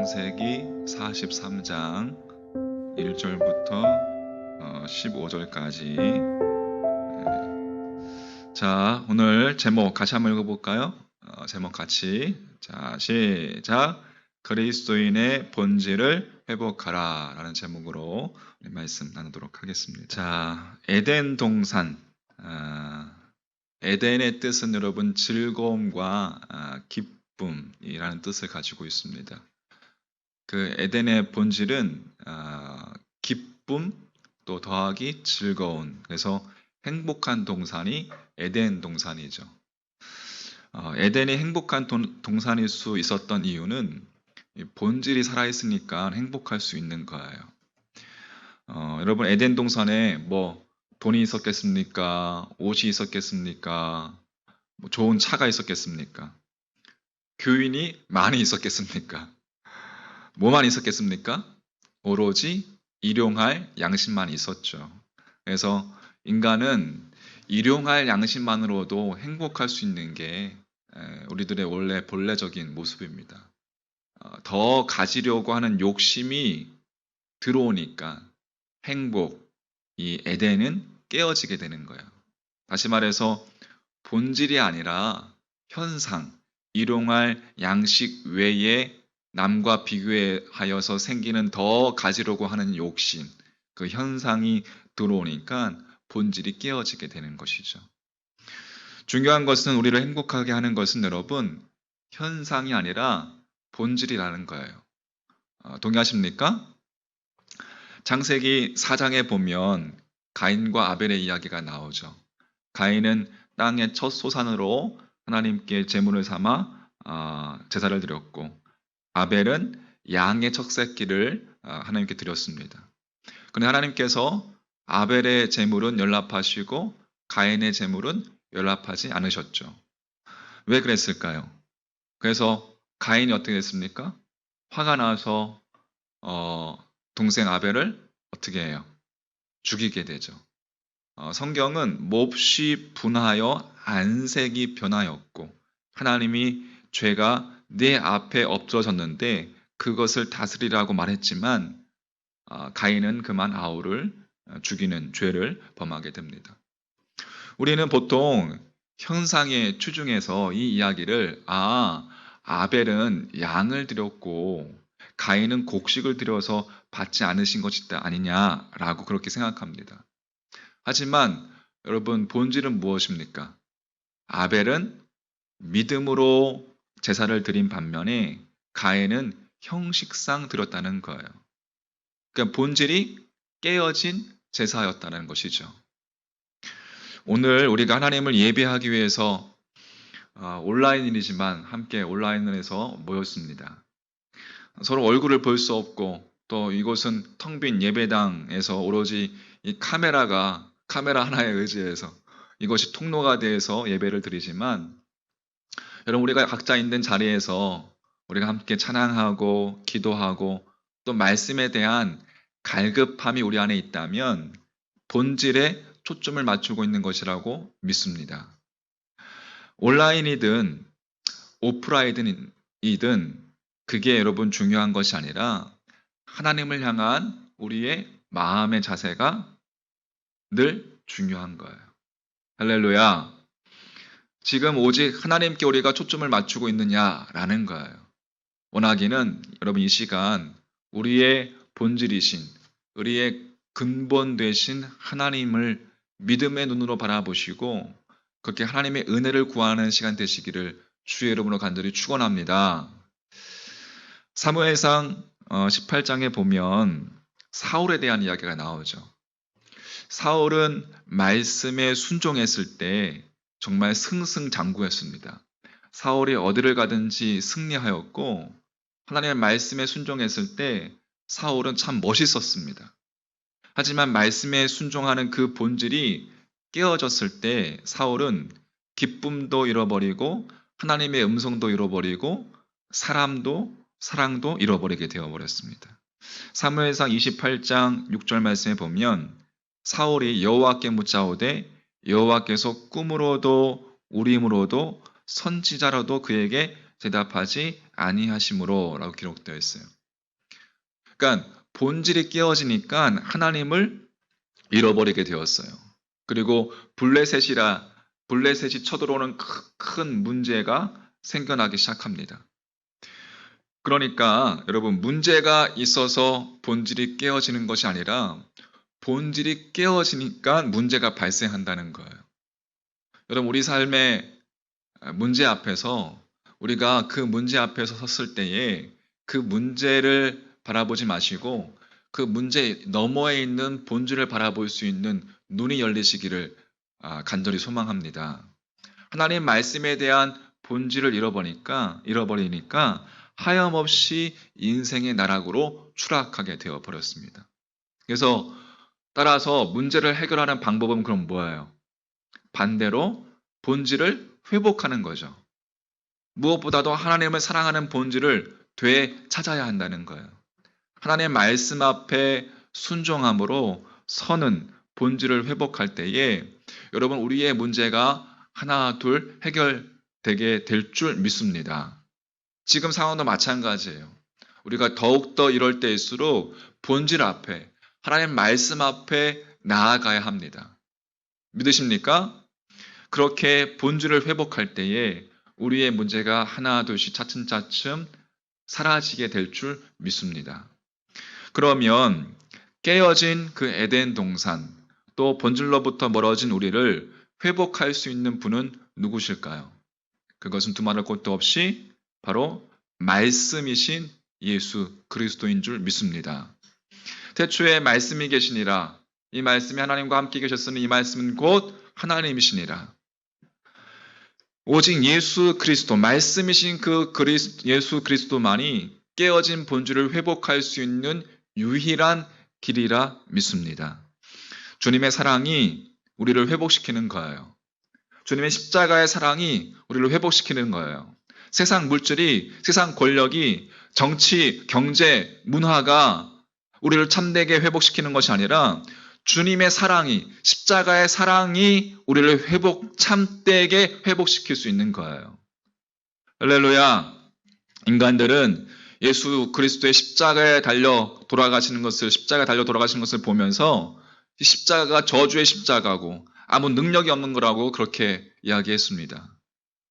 창세기 43장 1절부터 15절까지. 자, 오늘 제목 같이 한번 읽어볼까요? 제목 같이. 자, 시작. 그리스도인의 본질을 회복하라 라는 제목으로 말씀 나누도록 하겠습니다. 자, 에덴 동산. 에덴의 뜻은 여러분 즐거움과 기쁨이라는 뜻을 가지고 있습니다. 그 에덴의 본질은 기쁨 또 더하기 즐거운, 그래서 행복한 동산이 에덴 동산이죠. 에덴이 행복한 동산일 수 있었던 이유는 본질이 살아있으니까 행복할 수 있는 거예요. 여러분 에덴 동산에 뭐 돈이 있었겠습니까? 옷이 있었겠습니까? 뭐 좋은 차가 있었겠습니까? 교인이 많이 있었겠습니까? 뭐만 있었겠습니까? 오로지 일용할 양식만 있었죠. 그래서 인간은 일용할 양식만으로도 행복할 수 있는 게 우리들의 원래 본래적인 모습입니다. 더 가지려고 하는 욕심이 들어오니까 행복, 이 에덴은 깨어지게 되는 거예요. 다시 말해서 본질이 아니라 현상, 일용할 양식 외에 남과 비교하여서 생기는 더 가지려고 하는 욕심, 그 현상이 들어오니까 본질이 깨어지게 되는 것이죠. 중요한 것은 우리를 행복하게 하는 것은 여러분 현상이 아니라 본질이라는 거예요. 동의하십니까? 창세기 4장에 보면 가인과 아벨의 이야기가 나오죠. 가인은 땅의 첫 소산으로 하나님께 제물을 삼아 제사를 드렸고, 아벨은 양의 첫 새끼를 하나님께 드렸습니다. 그런데 하나님께서 아벨의 제물은 연락하시고 가인의 제물은 연락하지 않으셨죠. 왜 그랬을까요? 그래서 가인이 어떻게 됐습니까? 화가 나서 동생 아벨을 어떻게 해요? 죽이게 되죠. 성경은 몹시 분하여 안색이 변하였고, 하나님이 죄가 내 앞에 엎드러졌는데 그것을 다스리라고 말했지만 가인은 그만 아우를 죽이는 죄를 범하게 됩니다. 우리는 보통 현상에 추중해서 이 이야기를 아벨은 양을 드렸고 가인은 곡식을 드려서 받지 않으신 것이 아니냐라고 그렇게 생각합니다. 하지만 여러분 본질은 무엇입니까? 아벨은 믿음으로 제사를 드린 반면에 가인은 형식상 드렸다는 거예요. 그러니까 본질이 깨어진 제사였다는 것이죠. 오늘 우리가 하나님을 예배하기 위해서 온라인이지만 함께 온라인에서 모였습니다. 서로 얼굴을 볼 수 없고 또 이곳은 텅 빈 예배당에서 오로지 이 카메라 하나에 의지해서 이것이 통로가 돼서 예배를 드리지만, 여러분 우리가 각자 있는 자리에서 우리가 함께 찬양하고 기도하고 또 말씀에 대한 갈급함이 우리 안에 있다면 본질에 초점을 맞추고 있는 것이라고 믿습니다. 온라인이든 오프라인이든 그게 여러분 중요한 것이 아니라 하나님을 향한 우리의 마음의 자세가 늘 중요한 거예요. 할렐루야. 지금 오직 하나님께 우리가 초점을 맞추고 있느냐라는 거예요. 원하기는 여러분 이 시간 우리의 본질이신, 우리의 근본 되신 하나님을 믿음의 눈으로 바라보시고 그렇게 하나님의 은혜를 구하는 시간 되시기를 주의 이름으로 간절히 축원합니다. 사무엘상 18장에 보면 사울에 대한 이야기가 나오죠. 사울은 말씀에 순종했을 때 정말 승승장구했습니다. 사울이 어디를 가든지 승리하였고 하나님의 말씀에 순종했을 때 사울은 참 멋있었습니다. 하지만 말씀에 순종하는 그 본질이 깨어졌을 때 사울은 기쁨도 잃어버리고 하나님의 음성도 잃어버리고 사랑도 잃어버리게 되어버렸습니다. 사무엘상 28장 6절 말씀에 보면 사울이 여호와께 묻자오되 여호와께서 꿈으로도 우림으로도 선지자로도 그에게 대답하지 아니하심으로 라고 기록되어 있어요. 그러니까 본질이 깨어지니까 하나님을 잃어버리게 되었어요. 그리고 블레셋이 쳐들어오는 큰 문제가 생겨나기 시작합니다. 그러니까 여러분, 문제가 있어서 본질이 깨어지는 것이 아니라 본질이 깨어지니까 문제가 발생한다는 거예요. 여러분, 우리 삶의 문제 앞에서 우리가 그 문제 앞에서 섰을 때에 그 문제를 바라보지 마시고 그 문제 너머에 있는 본질을 바라볼 수 있는 눈이 열리시기를 간절히 소망합니다. 하나님 말씀에 대한 본질을 잃어버리니까 하염없이 인생의 나락으로 추락하게 되어 버렸습니다. 그래서 따라서 문제를 해결하는 방법은 그럼 뭐예요? 반대로 본질을 회복하는 거죠. 무엇보다도 하나님을 사랑하는 본질을 되찾아야 한다는 거예요. 하나님의 말씀 앞에 순종함으로 서는 본질을 회복할 때에 여러분, 우리의 문제가 하나 둘 해결되게 될 줄 믿습니다. 지금 상황도 마찬가지예요. 우리가 더욱더 이럴 때일수록 본질 앞에, 하나님 말씀 앞에 나아가야 합니다. 믿으십니까? 그렇게 본질을 회복할 때에 우리의 문제가 하나 둘씩 차츰차츰 사라지게 될 줄 믿습니다. 그러면 깨어진 그 에덴 동산, 또 본질로부터 멀어진 우리를 회복할 수 있는 분은 누구실까요? 그것은 두말할 것도 없이 바로 말씀이신 예수 그리스도인 줄 믿습니다. 태초에 말씀이 계시니라. 이 말씀이 하나님과 함께 계셨으니 이 말씀은 곧 하나님이시니라. 오직 예수 그리스도, 말씀이신 예수 그리스도만이 깨어진 본질을 회복할 수 있는 유일한 길이라 믿습니다. 주님의 사랑이 우리를 회복시키는 거예요. 주님의 십자가의 사랑이 우리를 회복시키는 거예요. 세상 물질이, 세상 권력이, 정치, 경제, 문화가 우리를 참되게 회복시키는 것이 아니라 주님의 사랑이, 십자가의 사랑이 우리를 참되게 회복시킬 수 있는 거예요. 할렐루야. 인간들은 예수 그리스도의 십자가에 달려 돌아가시는 것을 보면서 이 십자가가 저주의 십자가고 아무 능력이 없는 거라고 그렇게 이야기했습니다.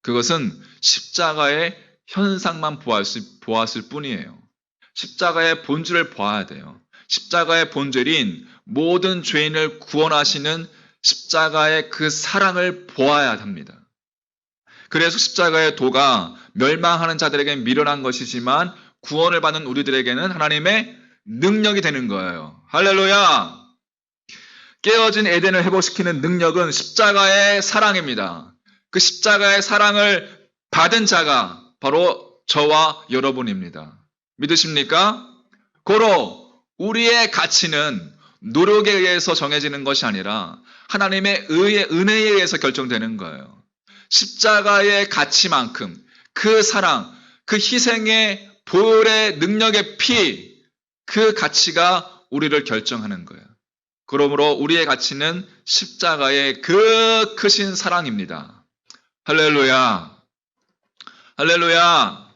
그것은 십자가의 현상만 보았을 뿐이에요. 십자가의 본질을 보아야 돼요. 십자가의 본질인 모든 죄인을 구원하시는 십자가의 그 사랑을 보아야 합니다. 그래서 십자가의 도가 멸망하는 자들에게는 미련한 것이지만 구원을 받는 우리들에게는 하나님의 능력이 되는 거예요. 할렐루야! 깨어진 에덴을 회복시키는 능력은 십자가의 사랑입니다. 그 십자가의 사랑을 받은 자가 바로 저와 여러분입니다. 믿으십니까? 고로 우리의 가치는 노력에 의해서 정해지는 것이 아니라 하나님의 은혜에 의해서 결정되는 거예요. 십자가의 가치만큼 그 사랑, 그 희생의 보혈의 능력의 피, 그 가치가 우리를 결정하는 거예요. 그러므로 우리의 가치는 십자가의 그 크신 사랑입니다. 할렐루야. 할렐루야.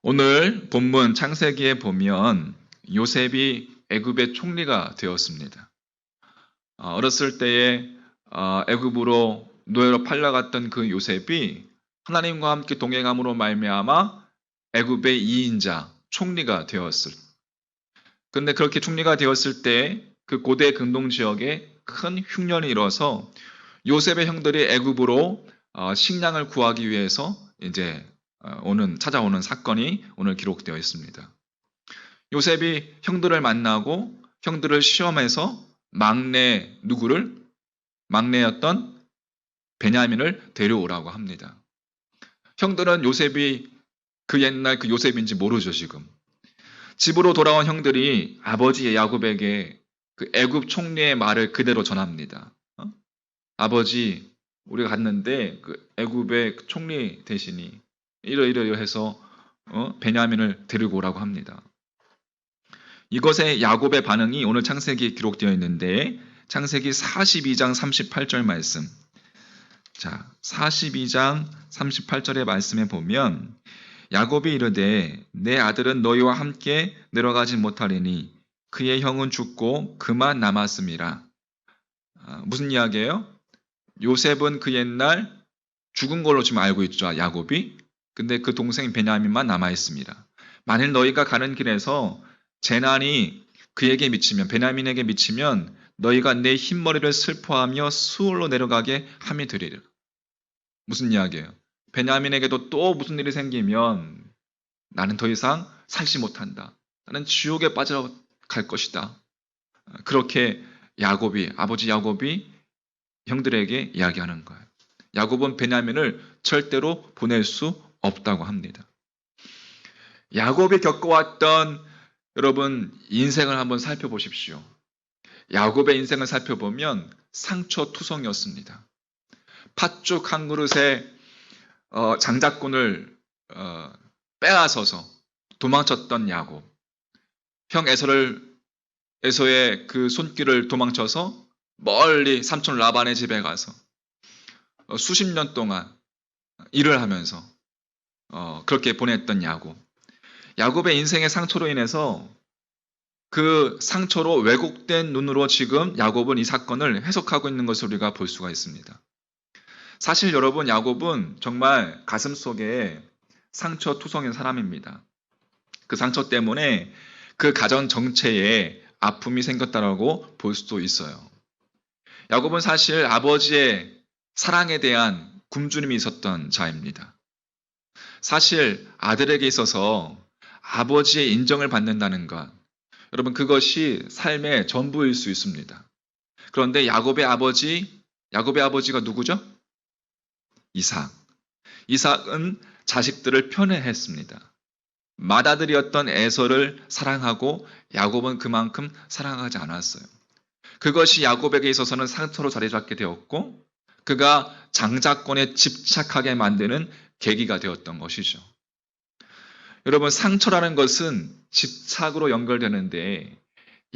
오늘 본문 창세기에 보면 요셉이 애굽의 총리가 되었습니다. 어렸을 때에 애굽으로 노예로 팔려갔던 그 요셉이 하나님과 함께 동행함으로 말미암아 애굽의 2인자 총리가 되었을. 그런데 그렇게 총리가 되었을 때 그 고대 근동 지역에 큰 흉년이 일어서 요셉의 형들이 애굽으로 식량을 구하기 위해서 이제 찾아오는 사건이 오늘 기록되어 있습니다. 요셉이 형들을 만나고 형들을 시험해서 막내였던 베냐민을 데려오라고 합니다. 형들은 요셉이 그 옛날 그 요셉인지 모르죠, 지금. 집으로 돌아온 형들이 아버지 야곱에게 그 애굽 총리의 말을 그대로 전합니다. 아버지, 우리가 갔는데 그 애굽의 총리 대신이 이러해서 베냐민을 데리고 오라고 합니다. 이것에 야곱의 반응이 오늘 창세기에 기록되어 있는데 창세기 42장 38절 말씀. 자, 42장 38절의 말씀에 보면 야곱이 이르되 내 아들은 너희와 함께 내려가지 못하리니 그의 형은 죽고 그만 남았음이라. 무슨 이야기예요? 요셉은 그 옛날 죽은 걸로 지금 알고 있죠, 야곱이. 근데 그 동생 베냐민만 남아 있습니다. 만일 너희가 가는 길에서 재난이 그에게 미치면, 베냐민에게 미치면 너희가 내 흰머리를 슬퍼하며 수월로 내려가게 함이 되리라. 무슨 이야기예요? 베냐민에게도 또 무슨 일이 생기면 나는 더 이상 살지 못한다. 나는 지옥에 빠져 갈 것이다. 그렇게 아버지 야곱이 형들에게 이야기하는 거예요. 야곱은 베냐민을 절대로 보낼 수 없다고 합니다. 야곱이 겪어왔던 여러분 인생을 한번 살펴보십시오. 야곱의 인생을 살펴보면 상처투성이었습니다. 팥죽 한 그릇에 장자권을 빼앗아서 도망쳤던 야곱. 형 에서의 그 손길을 도망쳐서 멀리 삼촌 라반의 집에 가서 수십 년 동안 일을 하면서 그렇게 보냈던 야곱. 야곱의 인생의 상처로 인해서 그 상처로 왜곡된 눈으로 지금 야곱은 이 사건을 해석하고 있는 것을 우리가 볼 수가 있습니다. 사실 여러분, 야곱은 정말 가슴 속에 상처투성인 사람입니다. 그 상처 때문에 그 가정 정체에 아픔이 생겼다라고 볼 수도 있어요. 야곱은 사실 아버지의 사랑에 대한 굶주림이 있었던 자입니다. 사실 아들에게 있어서 아버지의 인정을 받는다는 것, 여러분 그것이 삶의 전부일 수 있습니다. 그런데 야곱의 아버지가 누구죠? 이삭. 이삭은 자식들을 편애했습니다. 맏아들이었던 에서를 사랑하고 야곱은 그만큼 사랑하지 않았어요. 그것이 야곱에게 있어서는 상처로 자리 잡게 되었고 그가 장자권에 집착하게 만드는 계기가 되었던 것이죠. 여러분, 상처라는 것은 집착으로 연결되는데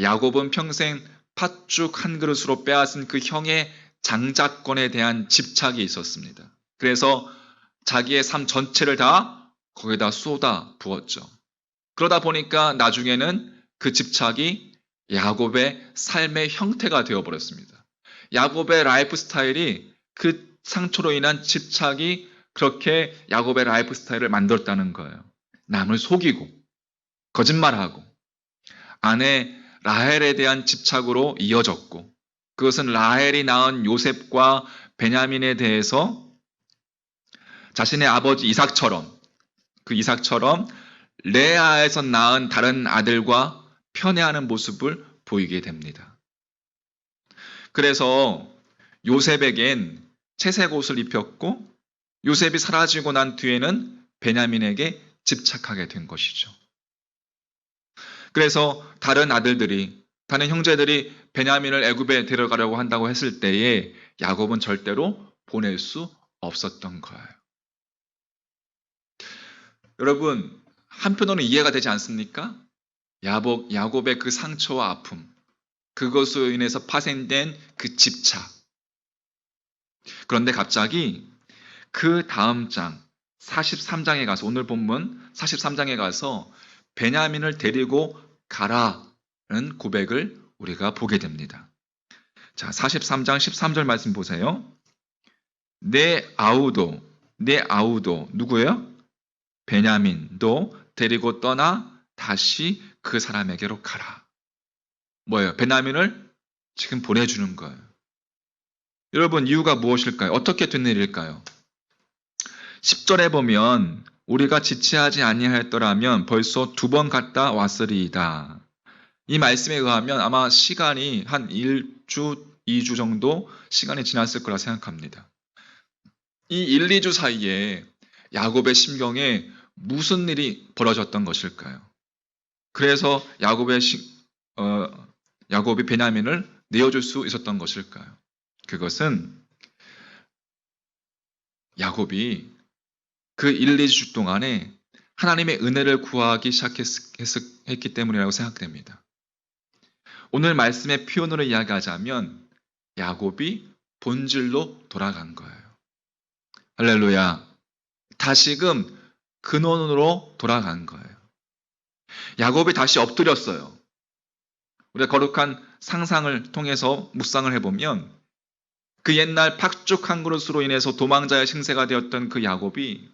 야곱은 평생 팥죽 한 그릇으로 빼앗은 그 형의 장자권에 대한 집착이 있었습니다. 그래서 자기의 삶 전체를 다 거기다 쏟아 부었죠. 그러다 보니까 나중에는 그 집착이 야곱의 삶의 형태가 되어버렸습니다. 야곱의 라이프 스타일이 그 상처로 인한 집착이 그렇게 야곱의 라이프 스타일을 만들었다는 거예요. 남을 속이고 거짓말하고 아내 라헬에 대한 집착으로 이어졌고 그것은 라헬이 낳은 요셉과 베냐민에 대해서 자신의 아버지 이삭처럼 레아에서 낳은 다른 아들과 편애하는 모습을 보이게 됩니다. 그래서 요셉에겐 채색 옷을 입혔고 요셉이 사라지고 난 뒤에는 베냐민에게 집착하게 된 것이죠. 그래서 다른 형제들이 베냐민을 애굽에 데려가려고 한다고 했을 때에 야곱은 절대로 보낼 수 없었던 거예요. 여러분, 한편으로는 이해가 되지 않습니까? 야곱의 그 상처와 아픔, 그것으로 인해서 파생된 그 집착. 그런데 갑자기 그 다음 장 43장에 가서 오늘 본문 43장에 가서 베냐민을 데리고 가라는 고백을 우리가 보게 됩니다. 자, 43장 13절 말씀 보세요. 내 아우도 누구예요? 베냐민도 데리고 떠나 다시 그 사람에게로 가라. 뭐예요? 베냐민을 지금 보내주는 거예요. 여러분, 이유가 무엇일까요? 어떻게 된 일일까요? 10절에 보면 우리가 지체하지 아니하였더라면 벌써 2번 갔다 왔으리이다. 이 말씀에 의하면 아마 시간이 한 1주, 2주 정도 시간이 지났을 거라 생각합니다. 이 1, 2주 사이에 야곱의 심경에 무슨 일이 벌어졌던 것일까요? 그래서 야곱이 베냐민을 내어줄 수 있었던 것일까요? 그것은 야곱이 그 1, 2주 동안에 하나님의 은혜를 구하기 시작했기 때문이라고 생각됩니다. 오늘 말씀의 표현으로 이야기하자면 야곱이 본질로 돌아간 거예요. 할렐루야. 다시금 근원으로 돌아간 거예요. 야곱이 다시 엎드렸어요. 우리가 거룩한 상상을 통해서 묵상을 해보면 그 옛날 팥죽 한 그릇으로 인해서 도망자의 신세가 되었던 그 야곱이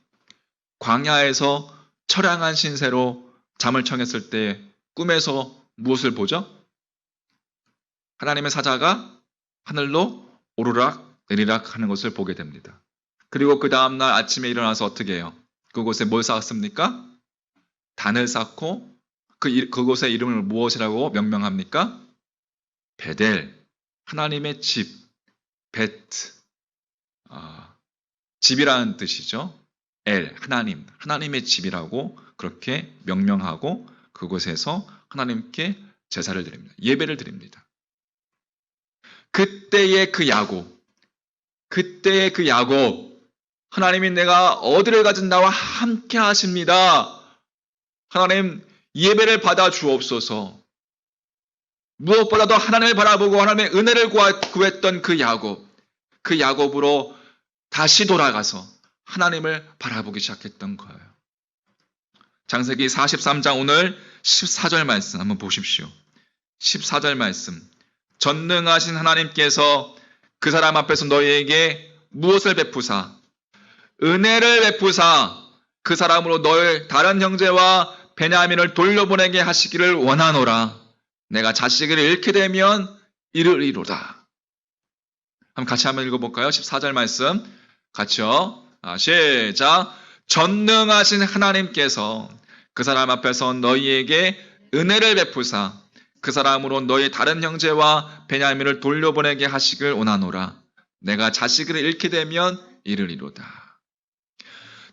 광야에서 처량한 신세로 잠을 청했을 때 꿈에서 무엇을 보죠? 하나님의 사자가 하늘로 오르락 내리락 하는 것을 보게 됩니다. 그리고 그 다음날 아침에 일어나서 어떻게 해요? 그곳에 뭘 쌓았습니까? 단을 쌓고 그곳의 이름을 무엇이라고 명명합니까? 베델, 하나님의 집, 베트, 집이라는 뜻이죠. 엘, 하나님, 하나님의 집이라고 그렇게 명명하고 그곳에서 하나님께 제사를 드립니다. 예배를 드립니다. 그때의 그 야곱, 하나님이 내가 어디를 가든 나와 함께 하십니다. 하나님 예배를 받아 주옵소서. 무엇보다도 하나님을 바라보고 하나님의 은혜를 구했던 그 야곱으로 다시 돌아가서 하나님을 바라보기 시작했던 거예요. 창세기 43장 오늘 14절 말씀 한번 보십시오. 14절 말씀. 전능하신 하나님께서 그 사람 앞에서 너희에게 무엇을 베푸사? 은혜를 베푸사 그 사람으로 너희 다른 형제와 베냐민을 돌려보내게 하시기를 원하노라. 내가 자식을 잃게 되면 이르리로다. 한번 같이 한번 읽어볼까요? 14절 말씀 같이요. 시작. 전능하신 하나님께서 그 사람 앞에서 너희에게 은혜를 베푸사 그 사람으로 너희 다른 형제와 베냐민을 돌려보내게 하시길 원하노라. 내가 자식을 잃게 되면 이르리로다.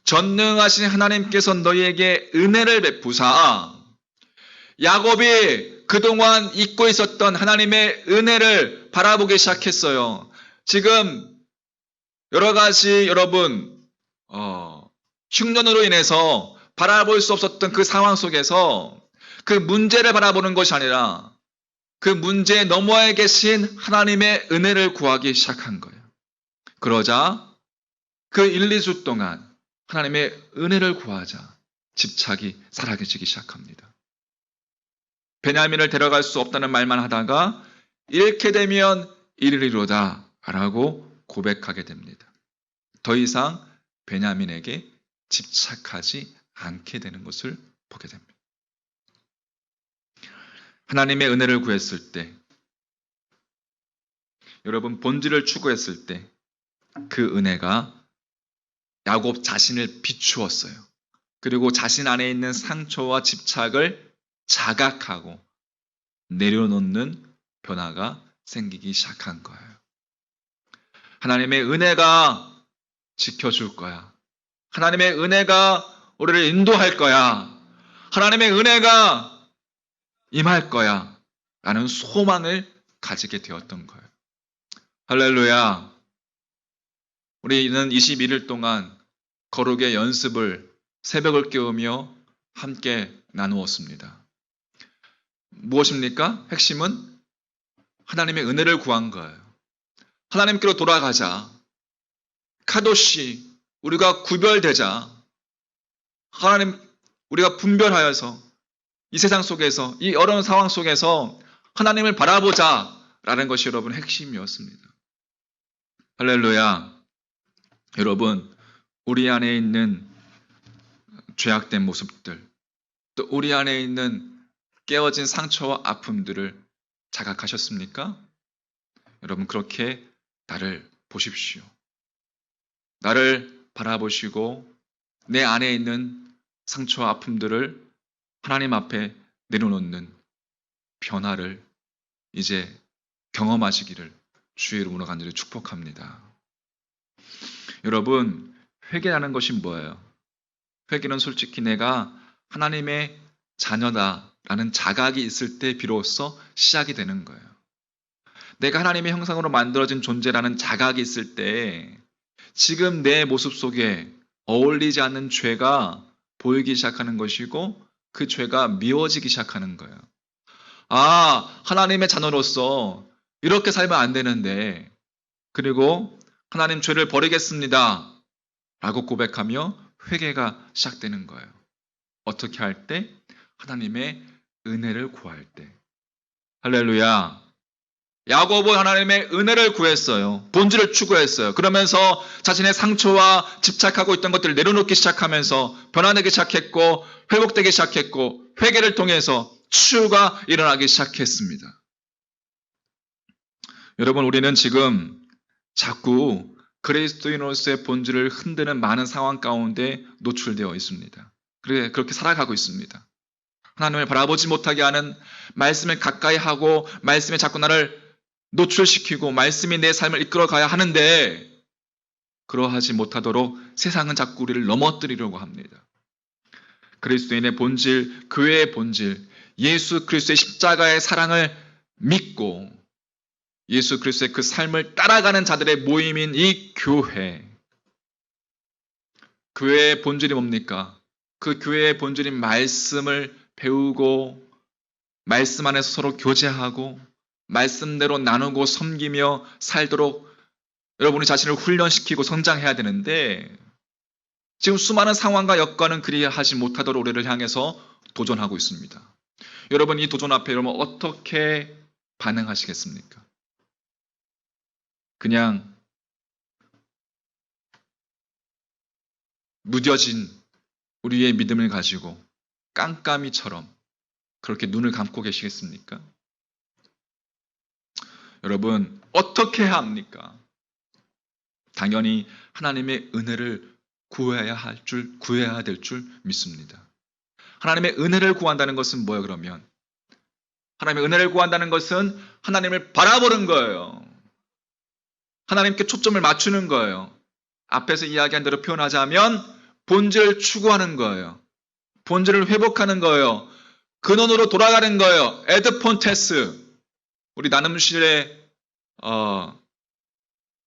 전능하신 하나님께서 너희에게 은혜를 베푸사 야곱이 그동안 잊고 있었던 하나님의 은혜를 바라보기 시작했어요. 지금 여러 가지 여러분 흉년으로 인해서 바라볼 수 없었던 그 상황 속에서 그 문제를 바라보는 것이 아니라 그 문제 너머에 계신 하나님의 은혜를 구하기 시작한 거예요. 그러자 그 1, 2주 동안 하나님의 은혜를 구하자 집착이 사라지기 시작합니다. 베냐민을 데려갈 수 없다는 말만 하다가 잃게 되면 이르리로다 라고 고백하게 됩니다. 더 이상 베냐민에게 집착하지 않게 되는 것을 보게 됩니다. 하나님의 은혜를 구했을 때, 여러분 본질을 추구했을 때 그 은혜가 야곱 자신을 비추었어요. 그리고 자신 안에 있는 상처와 집착을 자각하고 내려놓는 변화가 생기기 시작한 거예요. 하나님의 은혜가 지켜줄 거야. 하나님의 은혜가 우리를 인도할 거야. 하나님의 은혜가 임할 거야. 라는 소망을 가지게 되었던 거예요. 할렐루야. 우리는 21일 동안 거룩의 연습을 새벽을 깨우며 함께 나누었습니다. 무엇입니까? 핵심은 하나님의 은혜를 구한 거예요. 하나님께로 돌아가자. 카도시, 우리가 구별되자. 하나님, 우리가 분별하여서 이 세상 속에서, 이 어려운 상황 속에서 하나님을 바라보자. 라는 것이 여러분 핵심이었습니다. 할렐루야. 여러분, 우리 안에 있는 죄악된 모습들, 또 우리 안에 있는 깨어진 상처와 아픔들을 자각하셨습니까? 여러분, 그렇게 나를 보십시오. 나를 바라보시고 내 안에 있는 상처와 아픔들을 하나님 앞에 내려놓는 변화를 이제 경험하시기를 주의 이름으로 간절히 축복합니다. 여러분, 회개라는 것이 뭐예요? 회개는 솔직히 내가 하나님의 자녀다라는 자각이 있을 때 비로소 시작이 되는 거예요. 내가 하나님의 형상으로 만들어진 존재라는 자각이 있을 때 지금 내 모습 속에 어울리지 않는 죄가 보이기 시작하는 것이고 그 죄가 미워지기 시작하는 거예요. 아, 하나님의 자녀로서 이렇게 살면 안 되는데, 그리고 하나님 죄를 버리겠습니다 라고 고백하며 회개가 시작되는 거예요. 어떻게 할 때? 하나님의 은혜를 구할 때. 할렐루야. 야고보 하나님의 은혜를 구했어요. 본질을 추구했어요. 그러면서 자신의 상처와 집착하고 있던 것들을 내려놓기 시작하면서 변화되기 시작했고 회복되기 시작했고 회개를 통해서 치유가 일어나기 시작했습니다. 여러분, 우리는 지금 자꾸 그리스도인으로서의 본질을 흔드는 많은 상황 가운데 노출되어 있습니다. 그렇게 살아가고 있습니다. 하나님을 바라보지 못하게 하는, 말씀을 가까이 하고 말씀에 자꾸 나를 노출시키고 말씀이 내 삶을 이끌어가야 하는데 그러하지 못하도록 세상은 자꾸 우리를 넘어뜨리려고 합니다. 그리스도인의 본질, 교회의 본질, 예수 그리스도의 십자가의 사랑을 믿고 예수 그리스도의 그 삶을 따라가는 자들의 모임인 이 교회. 교회의 본질이 뭡니까? 그 교회의 본질인 말씀을 배우고 말씀 안에서 서로 교제하고 말씀대로 나누고 섬기며 살도록 여러분이 자신을 훈련시키고 성장해야 되는데 지금 수많은 상황과 여건은 그리하지 못하도록 우리를 향해서 도전하고 있습니다. 여러분, 이 도전 앞에 여러분 어떻게 반응하시겠습니까? 그냥 무뎌진 우리의 믿음을 가지고 깜깜이처럼 그렇게 눈을 감고 계시겠습니까? 여러분, 어떻게 해야 합니까? 당연히 하나님의 은혜를 구해야 될 줄 믿습니다. 하나님의 은혜를 구한다는 것은 뭐예요, 그러면? 하나님의 은혜를 구한다는 것은 하나님을 바라보는 거예요. 하나님께 초점을 맞추는 거예요. 앞에서 이야기한 대로 표현하자면 본질을 추구하는 거예요. 본질을 회복하는 거예요. 근원으로 돌아가는 거예요. 에드폰테스. 우리 나눔실에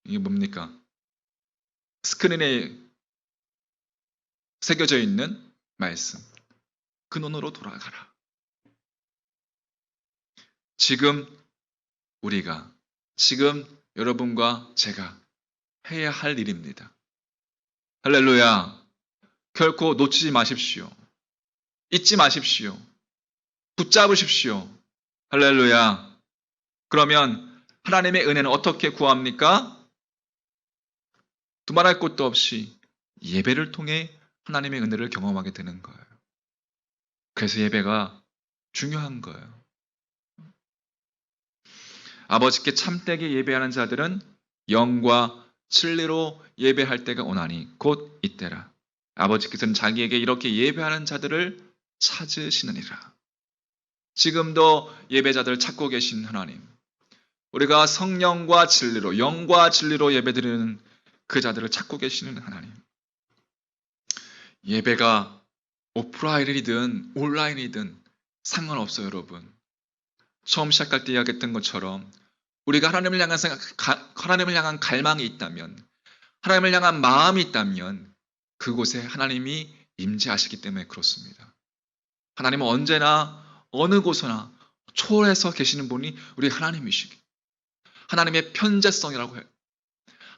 이게 뭡니까? 스크린에 새겨져 있는 말씀. 근원으로 돌아가라. 지금 여러분과 제가 해야 할 일입니다. 할렐루야. 결코 놓치지 마십시오. 잊지 마십시오. 붙잡으십시오. 할렐루야. 그러면 하나님의 은혜는 어떻게 구합니까? 두말할 것도 없이 예배를 통해 하나님의 은혜를 경험하게 되는 거예요. 그래서 예배가 중요한 거예요. 아버지께 참되게 예배하는 자들은 영과 진리로 예배할 때가 오나니 곧 이때라. 아버지께서는 자기에게 이렇게 예배하는 자들을 찾으시느니라. 지금도 예배자들을 찾고 계신 하나님. 우리가 성령과 진리로, 영과 진리로 예배드리는 그 자들을 찾고 계시는 하나님. 예배가 오프라인이든 온라인이든 상관없어요, 여러분. 처음 시작할 때 이야기했던 것처럼 우리가 하나님을 향한 갈망이 있다면, 하나님을 향한 마음이 있다면 그곳에 하나님이 임재하시기 때문에 그렇습니다. 하나님은 언제나 어느 곳에나 초월해서 계시는 분이 우리 하나님이시기. 하나님의 편재성이라고 해요.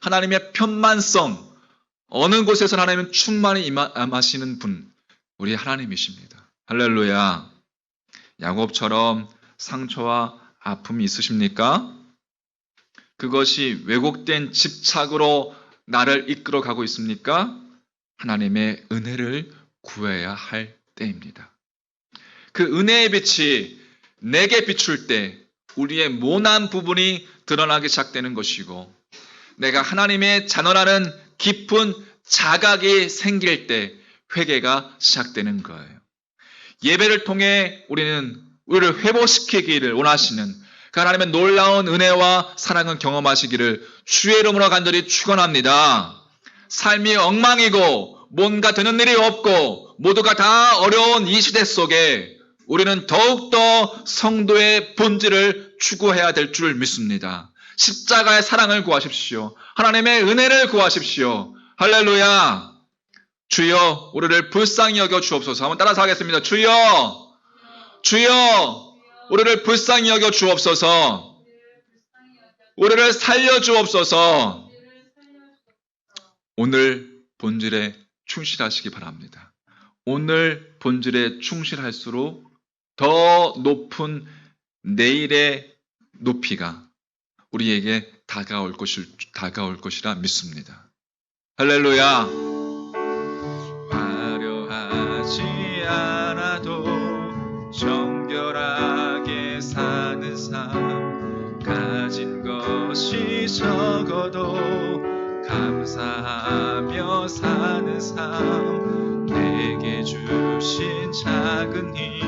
하나님의 편만성. 어느 곳에서 하나님은 충만히 임하시는 분, 우리 하나님이십니다. 할렐루야. 야곱처럼 상처와 아픔이 있으십니까? 그것이 왜곡된 집착으로 나를 이끌어가고 있습니까? 하나님의 은혜를 구해야 할 때입니다. 그 은혜의 빛이 내게 비출 때 우리의 모난 부분이 드러나기 시작되는 것이고, 내가 하나님의 자녀라는 깊은 자각이 생길 때 회개가 시작되는 거예요. 예배를 통해 우리를 회복시키기를 원하시는 그 하나님의 놀라운 은혜와 사랑을 경험하시기를 주의 이름으로 간절히 축원합니다. 삶이 엉망이고 뭔가 되는 일이 없고 모두가 다 어려운 이 시대 속에 우리는 더욱더 성도의 본질을 추구해야 될 줄 믿습니다. 십자가의 사랑을 구하십시오. 하나님의 은혜를 구하십시오. 할렐루야. 주여, 우리를 불쌍히 여겨 주옵소서. 한번 따라서 하겠습니다. 주여, 주여, 우리를 불쌍히 여겨 주옵소서. 우리를 살려 주옵소서. 오늘 본질에 충실하시기 바랍니다. 오늘 본질에 충실할수록 더 높은 내일의 높이가 우리에게 다가올 것이라 믿습니다. 할렐루야! 화려하지 않아도 정결하게 사는 삶, 가진 것이 적어도 감사하며 사는 삶, 내게 주신 작은 힘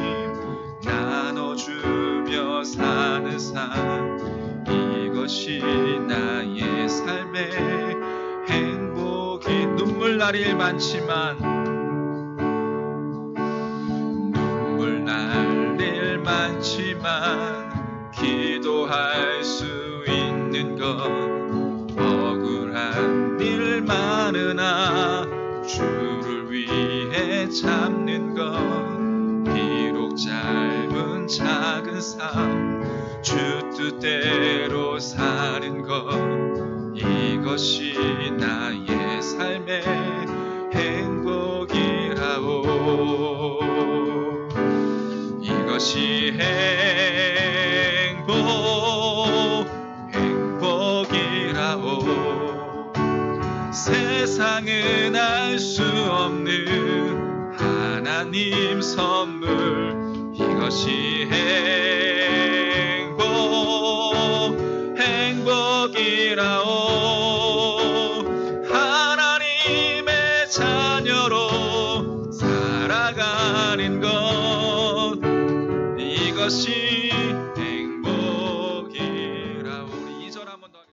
나눠주며 사는 삶, 이것이 나의 삶의 행복이. 눈물 날 일 많지만 기도할 수 있는 것, 억울한 일 많으나 주를 위해 참는 것, 비록 짧은 작은 삶 주 뜻대로 사는 것, 이것이 나의 삶의 행복이라오. 이것이 행복이라오. 세상은 알 수 없는 하나님 선물, 이것이